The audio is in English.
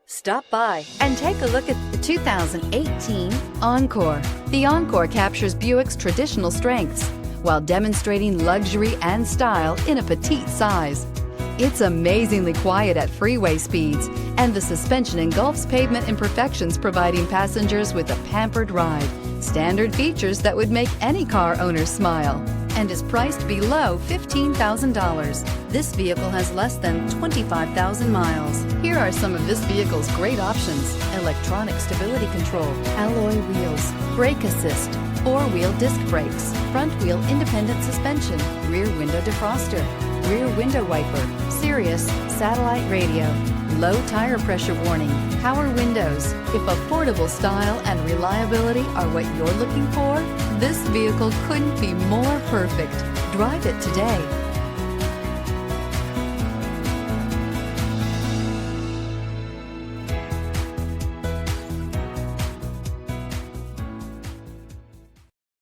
Stop by and take a look at the 2018 Encore. The Encore captures Buick's traditional strengths while demonstrating luxury and style in a petite size. It's amazingly quiet at freeway speeds, and the suspension engulfs pavement imperfections, providing passengers with a pampered ride. Standard features that would make any car owner smile, and is priced below $15,000. This vehicle has less than 25,000 miles. Here are some of this vehicle's great options: electronic stability control, alloy wheels, brake assist, four-wheel disc brakes, front-wheel independent suspension, rear window defroster, rear window wiper, Sirius satellite radio, low tire pressure warning, power windows. If affordable style and reliability are what you're looking for, this vehicle couldn't be more perfect. Drive it today.